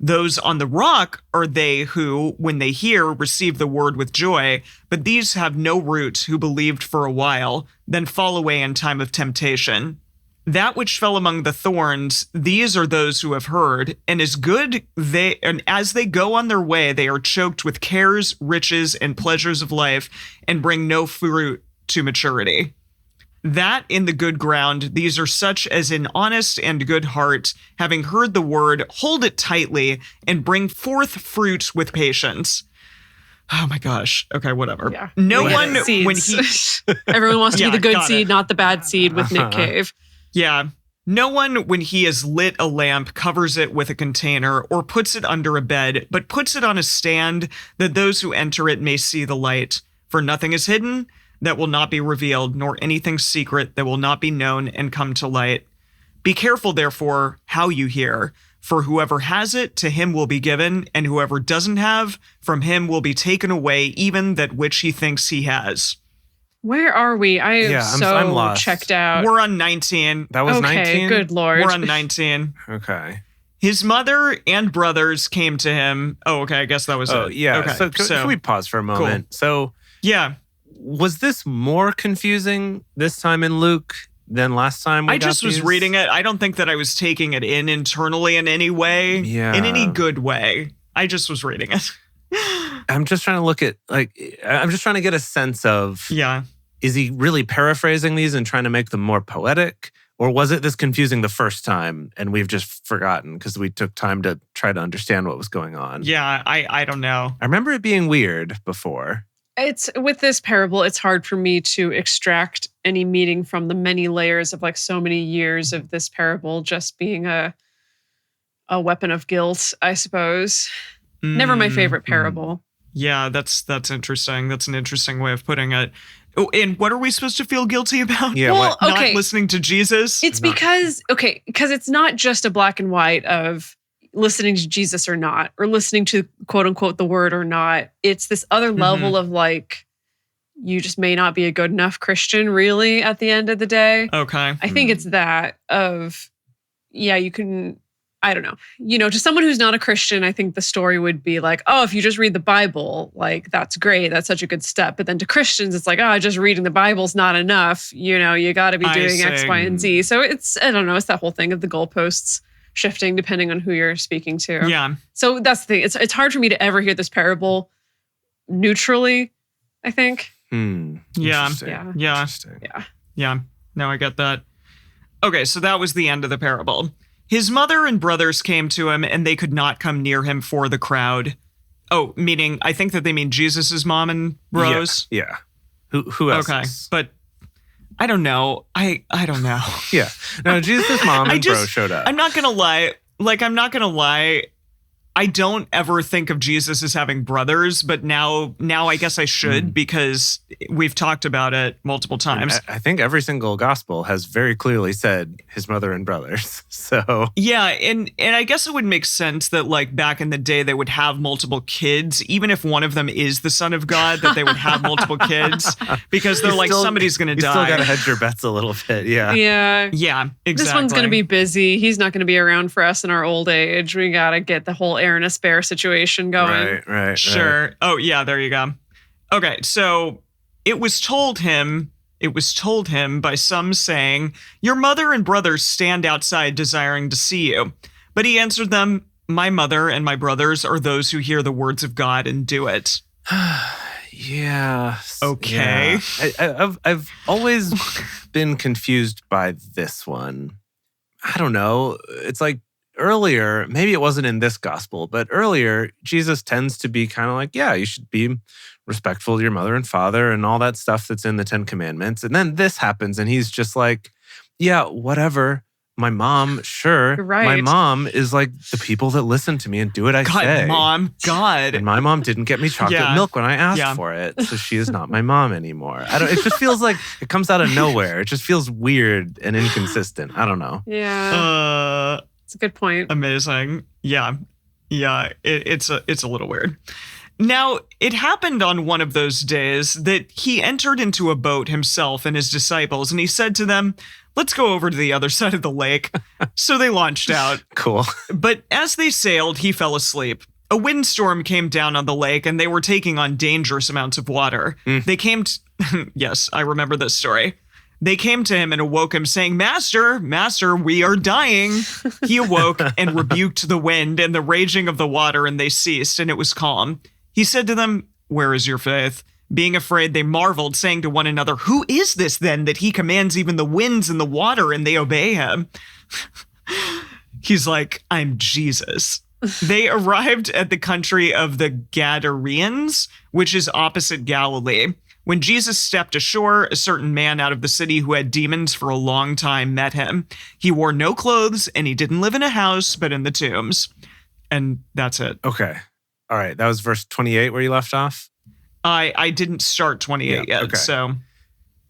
Those on the rock are they who, when they hear, receive the word with joy, but these have no root, who believed for a while, then fall away in time of temptation. That which fell among the thorns, these are those who have heard, and as they go on their way, they are choked with cares, riches, and pleasures of life, and bring no fruit to maturity. That in the good ground, these are such as in honest and good heart, having heard the word, hold it tightly, and bring forth fruit with patience. Oh my gosh. Okay, whatever. Yeah. No one, seeds. when he... Everyone wants to be the good seed, not the bad seed with Nick Cave. Yeah. No one, when he has lit a lamp, covers it with a container or puts it under a bed, but puts it on a stand that those who enter it may see the light. For nothing is hidden that will not be revealed, nor anything secret that will not be known and come to light. Be careful, therefore, how you hear, for whoever has it, to him will be given, and whoever doesn't have, from him will be taken away even that which he thinks he has. Where are we? I'm lost. Checked out. We're on 19. That was okay, 19? Good Lord. We're on 19. Okay. His mother and brothers came to him. Oh, okay. I guess that was it. Oh, yeah. Okay. So can we pause for a moment? Cool. So, yeah. Was this more confusing this time in Luke than last time? I just was reading it. I don't think that I was taking it in internally in any way, in any good way. I just was reading it. I'm just trying to look at, I'm just trying to get a sense of, is he really paraphrasing these and trying to make them more poetic? Or was it this confusing the first time and we've just forgotten because we took time to try to understand what was going on? Yeah, I don't know. I remember it being weird before. It's with this parable, it's hard for me to extract any meaning from the many layers of so many years of this parable just being a weapon of guilt, I suppose. Never my favorite parable. Yeah, that's interesting. That's an interesting way of putting it. Oh, and what are we supposed to feel guilty about? Yeah, not listening to Jesus? It's because it's not just a black and white of listening to Jesus or not, or listening to quote unquote the word or not. It's this other level of you just may not be a good enough Christian really at the end of the day. Okay. I think it's that of, you can, I don't know. To someone who's not a Christian, I think the story would be oh, if you just read the Bible, that's great. That's such a good step. But then to Christians, it's just reading the Bible's not enough. You got to be doing X, Y, and Z. So it's, I don't know, it's that whole thing of the goalposts shifting depending on who you're speaking to. Yeah. So that's the thing. It's hard for me to ever hear this parable neutrally, I think. Yeah. Yeah. No, I get that. Okay, so that was the end of the parable. His mother and brothers came to him, and they could not come near him for the crowd. Oh, meaning, I think that they mean Jesus' mom and bros. Yeah. Who else? Okay, but I don't know. I don't know. Yeah. No, Jesus' mom and bro showed up. I'm not going to lie. I don't ever think of Jesus as having brothers, but now I guess I should because we've talked about it multiple times. I think every single gospel has very clearly said his mother and brothers. So yeah, and I guess it would make sense that like back in the day they would have multiple kids, even if one of them is the son of God, that they would have multiple kids because they're like somebody's going to die. You still got to hedge your bets a little bit. Yeah. Yeah. Yeah, exactly. This one's going to be busy. He's not going to be around for us in our old age. We got to get the whole Aaron and Spare situation going. Right. Sure. Oh, yeah, there you go. Okay, so it was told him by some saying, "Your mother and brothers stand outside desiring to see you." But he answered them, "My mother and my brothers are those who hear the words of God and do it." Yeah. Okay. Yeah. I've always been confused by this one. I don't know. It's like earlier, maybe it wasn't in this gospel, but earlier, Jesus tends to be kind of like, yeah, you should be respectful to your mother and father and all that stuff that's in the 10 Commandments. And then this happens and he's just like, yeah, whatever. My mom, sure. You're right. My mom is like the people that listen to me and do what I say. God. And my mom didn't get me chocolate milk when I asked for it. So she is not my mom anymore. It just feels like it comes out of nowhere. It just feels weird and inconsistent. I don't know. Yeah. It's a good point. Amazing. Yeah. It's a little weird. Now, it happened on one of those days that he entered into a boat himself and his disciples, and he said to them, "Let's go over to the other side of the lake." So they launched out. Cool. But as they sailed, he fell asleep. A windstorm came down on the lake, and they were taking on dangerous amounts of water. They came yes, I remember this story. They came to him and awoke him, saying, Master, we are dying." He awoke and rebuked the wind and the raging of the water, and they ceased, and it was calm. He said to them, "Where is your faith?" Being afraid, they marveled, saying to one another, "Who is this then that he commands even the winds and the water, and they obey him?" He's like, "I'm Jesus." They arrived at the country of the Gadareans, which is opposite Galilee. When Jesus stepped ashore, a certain man out of the city who had demons for a long time met him. He wore no clothes, and he didn't live in a house, but in the tombs. And that's it. Okay. All right. That was verse 28 where you left off? I didn't start 28 yet, okay. so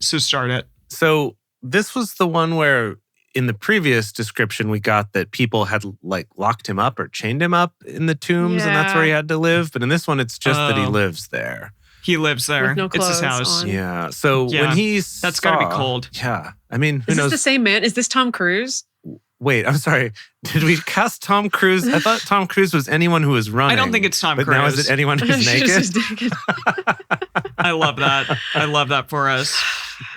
start it. So this was the one where in the previous description we got that people had like locked him up or chained him up in the tombs and that's where he had to live. But in this one, it's just that he lives there. He lives there. With no it's his house. on. Yeah. So when that's got to be cold. Yeah. I mean, who knows? Is this the same man? Is this Tom Cruise? Wait, I'm sorry. Did we cast Tom Cruise? I thought Tom Cruise was anyone who was running. I don't think it's Tom Cruise. But now is it anyone who's naked? I love that. I love that for us.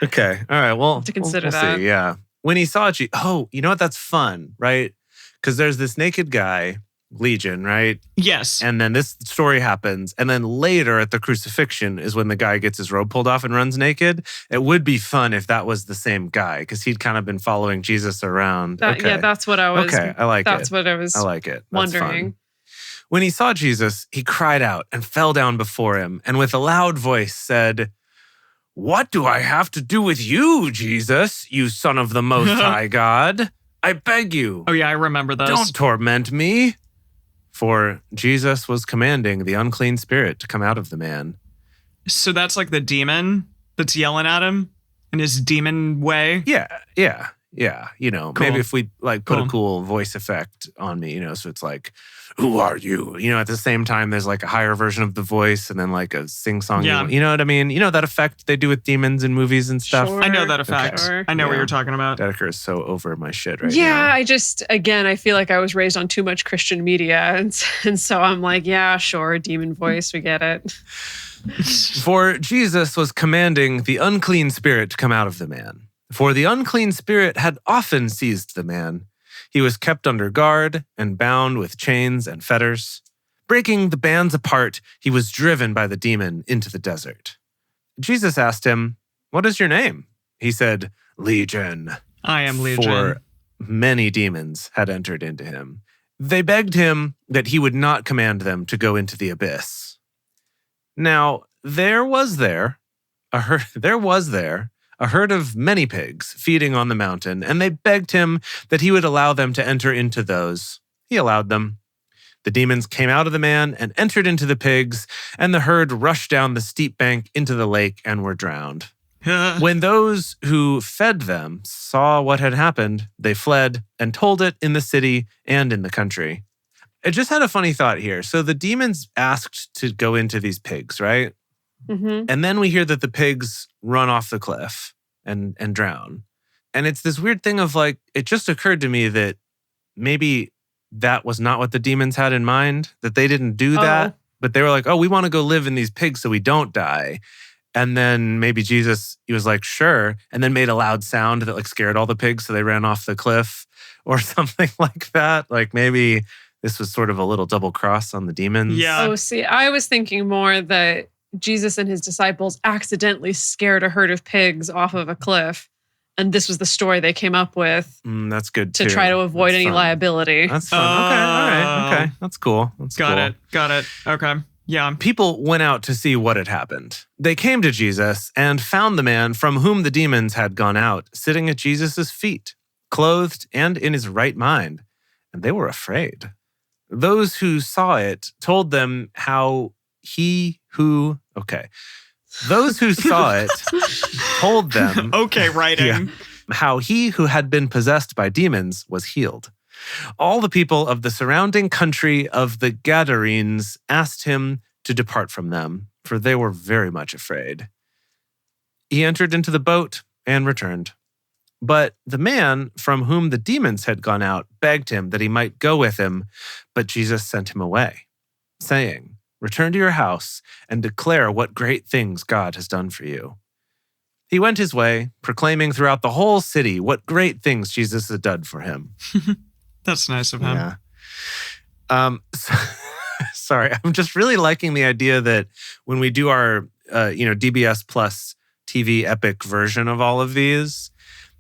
Okay. All right. Well, to consider we'll that. See. Yeah. When he saw Jesus, you know what? That's fun, right? Because there's this naked guy, Legion, right? Yes. And then this story happens. And then later at the crucifixion is when the guy gets his robe pulled off and runs naked. It would be fun if that was the same guy because he'd kind of been following Jesus around. Yeah, that's what I was. Okay, I like that's it. what I was. I like it. That's wondering. Fun. When he saw Jesus, he cried out and fell down before him and with a loud voice said, "What do I have to do with you, Jesus, you Son of the Most High God? I beg you. Oh yeah, I remember those. Don't torment me." For Jesus was commanding the unclean spirit to come out of the man. So that's like the demon that's yelling at him in his demon way? Yeah. You know, cool. Maybe if we like put a cool voice effect on me, you know, so it's like, "Who are you?" You know, at the same time, there's like a higher version of the voice and then like a sing-song. Yeah. You know what I mean? You know that effect they do with demons in movies and stuff? Sure. I know that effect. Okay. I know what you're talking about. Dedeker is so over my shit right now. Yeah, I feel like I was raised on too much Christian media. And so I'm like, yeah, sure, demon voice, we get it. For Jesus was commanding the unclean spirit to come out of the man. For the unclean spirit had often seized the man. He was kept under guard and bound with chains and fetters. Breaking the bands apart, he was driven by the demon into the desert. Jesus asked him, "What is your name?" He said, "Legion." I am Legion. For many demons had entered into him. They begged him that he would not command them to go into the abyss. Now, there was a herd of many pigs feeding on the mountain, and they begged him that he would allow them to enter into those. He allowed them. The demons came out of the man and entered into the pigs, and the herd rushed down the steep bank into the lake and were drowned. When those who fed them saw what had happened, they fled and told it in the city and in the country. I just had a funny thought here. So the demons asked to go into these pigs, right? Mm-hmm. And then we hear that the pigs run off the cliff and drown. And it's this weird thing of like, it just occurred to me that maybe that was not what the demons had in mind, that they didn't do that, but they were like, oh, we want to go live in these pigs so we don't die. And then maybe Jesus, he was like, sure, and then made a loud sound that like scared all the pigs so they ran off the cliff or something like that. Like maybe this was sort of a little double cross on the demons. Yeah. Oh, see, I was thinking more that Jesus and his disciples accidentally scared a herd of pigs off of a cliff. And this was the story they came up with. That's good too. To try to avoid That's any fun. liability. That's fun. Okay, all right. Okay, that's cool. Got it. Okay. Yeah. People went out to see what had happened. They came to Jesus and found the man from whom the demons had gone out, sitting at Jesus' feet, clothed and in his right mind. And they were afraid. Those who saw it told them how Those who saw it told them Okay, writing. how he who had been possessed by demons was healed. All the people of the surrounding country of the Gadarenes asked him to depart from them, for they were very much afraid. He entered into the boat and returned. But the man from whom the demons had gone out begged him that he might go with him, but Jesus sent him away, saying, "Return to your house and declare what great things God has done for you." He went his way, proclaiming throughout the whole city what great things Jesus had done for him. That's nice of him. Yeah. Sorry, I'm just really liking the idea that when we do our, DBS Plus TV epic version of all of these,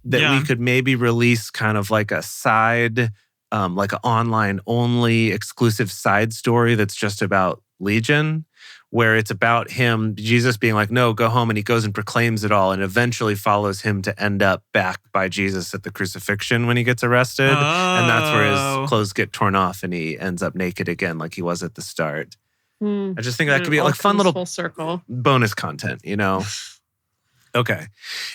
that we could maybe release kind of like a side, like an online only exclusive side story that's just about Legion, where it's about him, Jesus being like, no, go home. And he goes and proclaims it all and eventually follows him to end up back by Jesus at the crucifixion when he gets arrested. And that's where his clothes get torn off and he ends up naked again like he was at the start. I just think that could be like fun little full circle bonus content, Okay.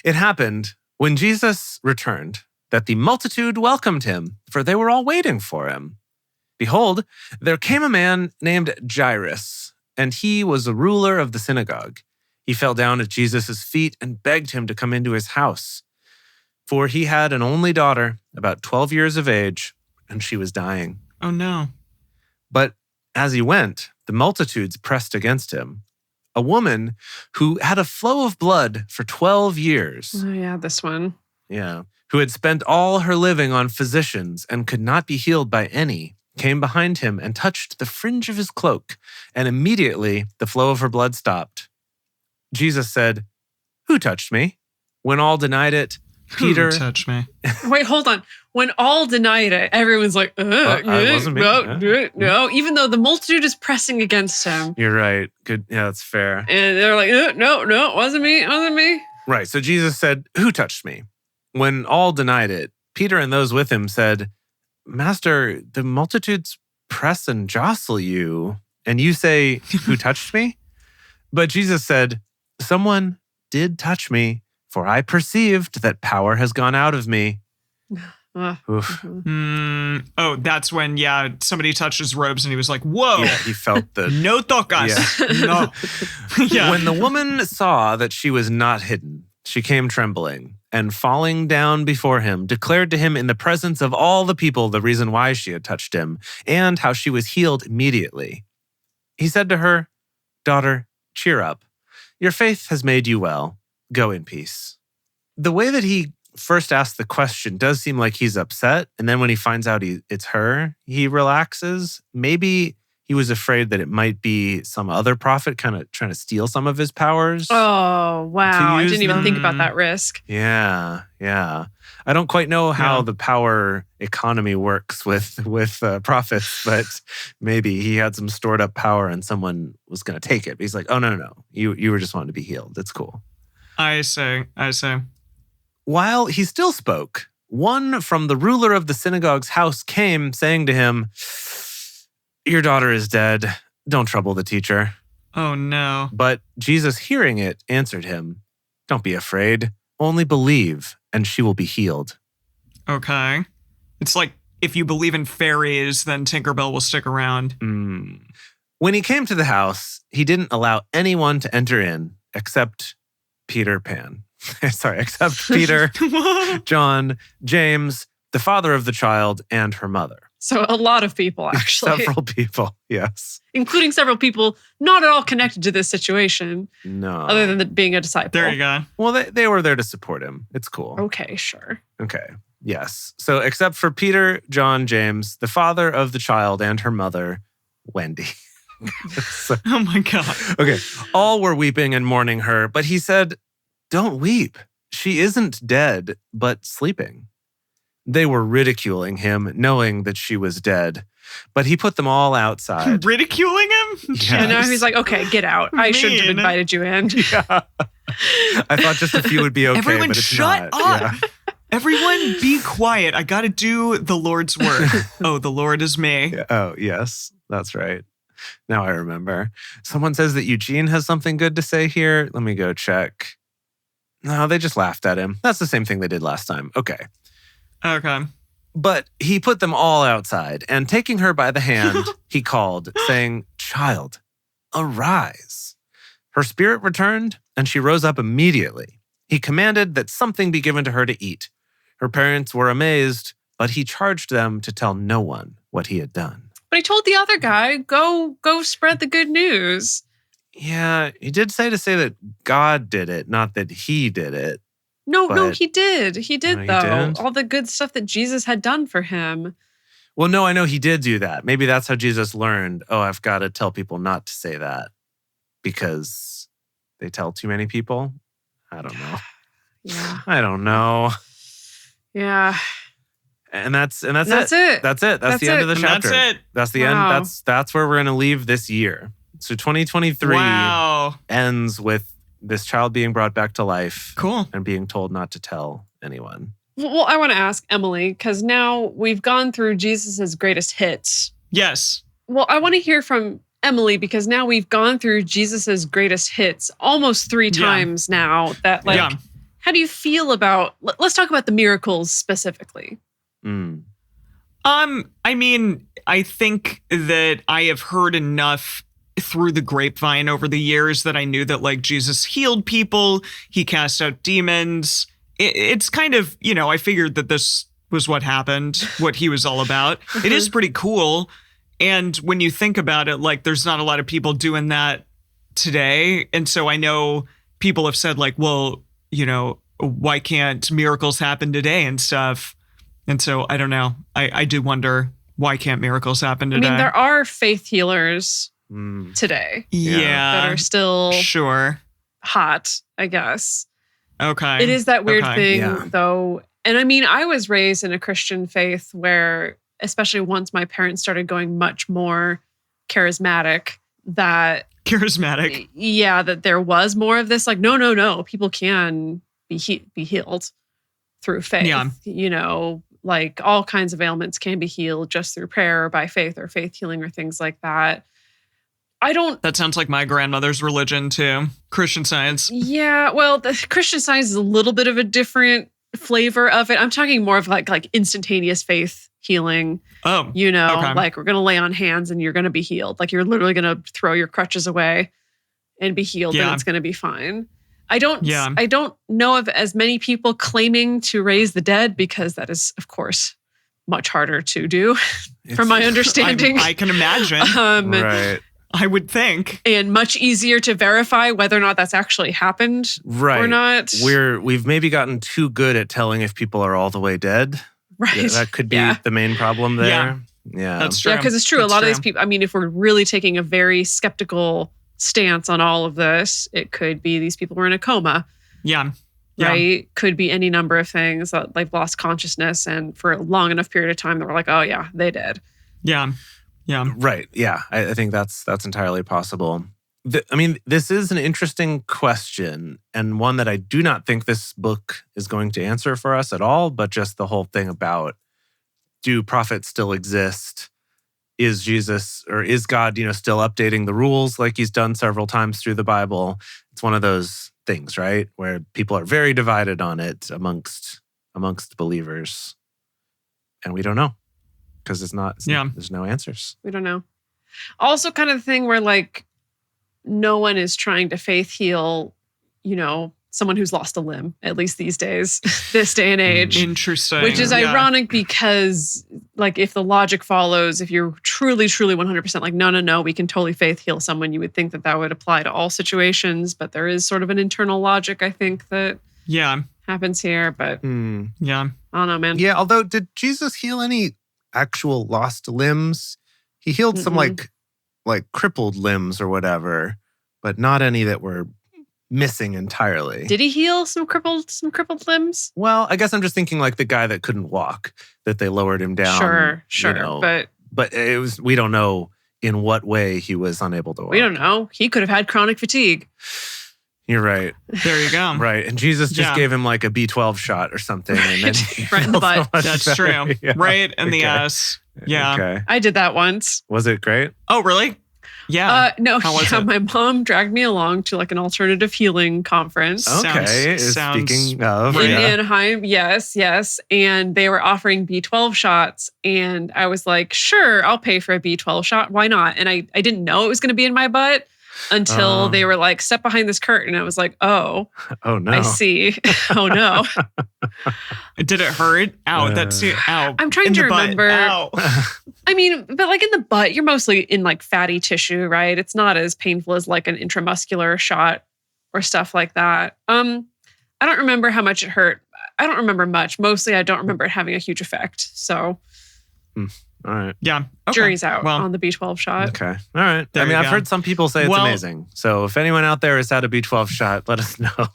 It happened when Jesus returned that the multitude welcomed him, for they were all waiting for him. Behold, there came a man named Jairus, and he was a ruler of the synagogue. He fell down at Jesus' feet and begged him to come into his house, for he had an only daughter, about 12 years of age, and she was dying. Oh, no. But as he went, the multitudes pressed against him. A woman who had a flow of blood for 12 years. Oh, yeah, this one. Yeah. Who had spent all her living on physicians and could not be healed by any, came behind him and touched the fringe of his cloak, and immediately the flow of her blood stopped. Jesus said, "Who touched me?" When all denied it, Peter... Who touched me? Wait, hold on. When all denied it, everyone's like, wasn't me. no, even though the multitude is pressing against him. You're right. Good. Yeah, that's fair. And they're like, no, it wasn't me. Right. So Jesus said, "Who touched me?" When all denied it, Peter and those with him said, "Master, the multitudes press and jostle you, and you say, 'Who touched me?'" But Jesus said, "Someone did touch me, for I perceived that power has gone out of me." Oof. That's when, somebody touched his robes and he was like, whoa. Yeah, he felt the... No tocas. No. Yeah. When the woman saw that she was not hidden, she came trembling and falling down before him, declared to him in the presence of all the people the reason why she had touched him and how she was healed immediately. He said to her, "Daughter, cheer up. Your faith has made you well. Go in peace." The way that he first asked the question does seem like he's upset. And then when he finds out it's her, he relaxes. Maybe He was afraid that it might be some other prophet kind of trying to steal some of his powers. Oh, wow. I didn't even think about that risk. Yeah. I don't quite know how the power economy works with prophets, but maybe he had some stored up power and someone was going to take it. But he's like, oh, no. You were just wanting to be healed. It's cool. I see. While he still spoke, one from the ruler of the synagogue's house came, saying to him, your daughter is dead. Don't trouble the teacher. Oh, no. But Jesus, hearing it, answered him, don't be afraid. Only believe, and she will be healed. Okay. It's like, if you believe in fairies, then Tinkerbell will stick around. When he came to the house, he didn't allow anyone to enter in except Peter, John, James, the father of the child, and her mother. So a lot of people, actually. Several people, yes. Including several people not at all connected to this situation. No. Other than being a disciple. There you go. Well, they were there to support him. It's cool. Okay, sure. Okay, yes. So except for Peter, John, James, the father of the child, and her mother, Wendy. Oh my God. Okay, all were weeping and mourning her, but he said, don't weep. She isn't dead, but sleeping. They were ridiculing him, knowing that she was dead. But he put them all outside. Ridiculing him? Yes. And now he's like, okay, get out. I shouldn't have invited you in. Yeah. I thought just a few would be okay, Everyone but it's shut not. up. Yeah. Everyone be quiet. I got to do the Lord's work. Oh, the Lord is me. Yeah. Oh, yes, that's right. Now I remember. Someone says that Eugene has something good to say here. Let me go check. No, they just laughed at him. That's the same thing they did last time. Okay. But he put them all outside, and taking her by the hand, he called, saying, child, arise. Her spirit returned, and she rose up immediately. He commanded that something be given to her to eat. Her parents were amazed, but he charged them to tell no one what he had done. But he told the other guy, go spread the good news. Yeah, he did say that God did it, not that he did it. No, he did. He did, though. Didn't? All the good stuff that Jesus had done for him. Well, no, I know he did do that. Maybe that's how Jesus learned, I've got to tell people not to say that because they tell too many people. I don't know. Yeah. I don't know. Yeah. And that's it. That's it. That's the end of the chapter. That's it. That's the end. That's where we're going to leave this year. So 2023 ends with this child being brought back to life. Cool. And being told not to tell anyone. Well, I want to ask Emily, because now we've gone through Jesus's greatest hits. Yes. Well, I want to hear from Emily, because now we've gone through Jesus's greatest hits almost 3 times now. That, how do you feel about, let's talk about the miracles specifically. I mean, I think that I have heard enough through the grapevine over the years that I knew that like Jesus healed people, he cast out demons. It's kind of, I figured that this was what happened, what he was all about. It is pretty cool. And when you think about it, like there's not a lot of people doing that today. And so I know people have said like, well, why can't miracles happen today and stuff? And so I don't know. I do wonder, why can't miracles happen today? I mean, there are faith healers today. Yeah. That are still hot, I guess. Okay. It is that weird thing, though. And I mean, I was raised in a Christian faith where, especially once my parents started going much more charismatic, that there was more of this, like, no, people can be healed through faith. Yeah. Like all kinds of ailments can be healed just through prayer or by faith or faith healing or things like that. That sounds like my grandmother's religion too. Christian Science. Yeah, well, the Christian Science is a little bit of a different flavor of it. I'm talking more of like instantaneous faith healing. Oh, like we're going to lay on hands and you're going to be healed. Like you're literally going to throw your crutches away and be healed and it's going to be fine. I don't know of as many people claiming to raise the dead because that is, of course, much harder to do from my understanding. I can imagine. Right. I would think. And much easier to verify whether or not that's actually happened or not. We've maybe gotten too good at telling if people are all the way dead. Right. That could be the main problem there. Yeah. That's true. Yeah, because it's true. That's a lot true. of these people, I mean, if we're really taking a very skeptical stance on all of this, it could be these people were in a coma. Yeah. Right? Could be any number of things that they've lost consciousness, and for a long enough period of time that we're like, oh yeah, they did. Yeah. Yeah. Right. Yeah. I think that's entirely possible. I mean, this is an interesting question, and one that I do not think this book is going to answer for us at all, but just the whole thing about, do prophets still exist? Is Jesus or is God, still updating the rules like he's done several times through the Bible? It's one of those things, right? Where people are very divided on it amongst believers. And we don't know because there's no answers. We don't know. Also kind of the thing where like no one is trying to faith heal, someone who's lost a limb, at least these days, this day and age. Interesting. Which is ironic because, like, if the logic follows, if you're truly 100% like, no, we can totally faith heal someone, you would think that would apply to all situations. But there is sort of an internal logic, I think, that happens here. But yeah, I don't know, man. Yeah, although did Jesus heal any actual lost limbs? He healed some like crippled limbs or whatever, but not any that were missing entirely. Did he heal some crippled limbs? Well, I guess I'm just thinking like the guy that couldn't walk, that they lowered him down. Sure. But it was, we don't know in what way he was unable to walk. We don't know. He could have had chronic fatigue. You're right. There you go. Right. And Jesus just gave him like a B12 shot or something. And then right in the butt. That's true. Yeah. Right in the ass. Yeah. Okay. I did that once. Was it great? Oh, really? Yeah. No. How was it? My mom dragged me along to like an alternative healing conference. Okay. Speaking of. In Anaheim. Yes. And they were offering B12 shots. And I was like, sure, I'll pay for a B12 shot. Why not? And I didn't know it was going to be in my butt until they were like, step behind this curtain. I was like, oh no. I see. Oh no. Did it hurt? Ow. That's ow. I'm trying to remember. Ow. I mean, but like in the butt, you're mostly in like fatty tissue, right? It's not as painful as like an intramuscular shot or stuff like that. I don't remember how much it hurt. I don't remember much. Mostly, I don't remember it having a huge effect. So, all right. Yeah. Okay. Jury's out on the B12 shot. Okay. All right. There I've heard some people say it's amazing. So if anyone out there has had a B12 shot, let us know.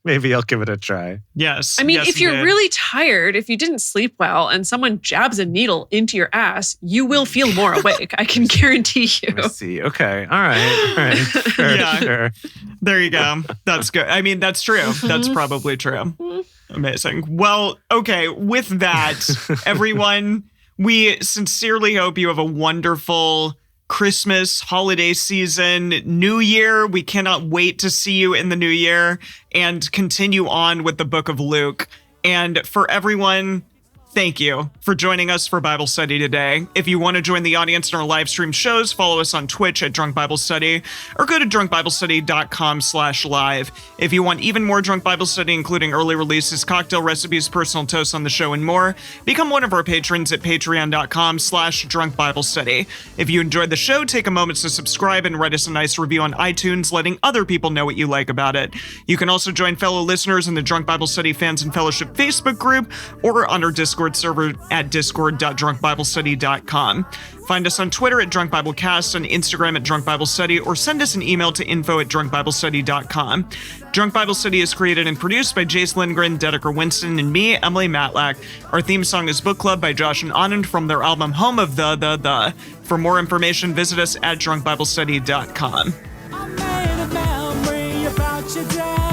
Maybe I'll give it a try. Yes. I mean, yes, if you're really tired, if you didn't sleep well, and someone jabs a needle into your ass, you will feel more awake. I can guarantee you. I see. Okay. All right. Sure. There you go. That's good. I mean, that's true. That's probably true. Amazing. Well, okay. With that, everyone, we sincerely hope you have a wonderful Christmas, holiday season, New Year. We cannot wait to see you in the new year and continue on with the book of Luke. And for everyone, thank you for joining us for Bible study today. If you want to join the audience in our live stream shows, follow us on Twitch at Drunk Bible Study or go to drunkbiblestudy.com/live. If you want even more Drunk Bible Study, including early releases, cocktail recipes, personal toasts on the show, and more, become one of our patrons at patreon.com/Drunk Bible Study. If you enjoyed the show, take a moment to subscribe and write us a nice review on iTunes, letting other people know what you like about it. You can also join fellow listeners in the Drunk Bible Study Fans and Fellowship Facebook group or on our Discord server at discord.drunkbiblestudy.com. Find us on Twitter at Drunk Bible Cast, on Instagram at Drunk Bible Study, or send us an email to info@drunkbiblestudy.com. Drunk Bible Study is created and produced by Jace Lindgren, Dedeker Winston, and me, Emily Matlack. Our theme song is Book Club by Josh and Anand from their album Home of the. For more information, visit us at drunkbiblestudy.com. I made a memory about your day.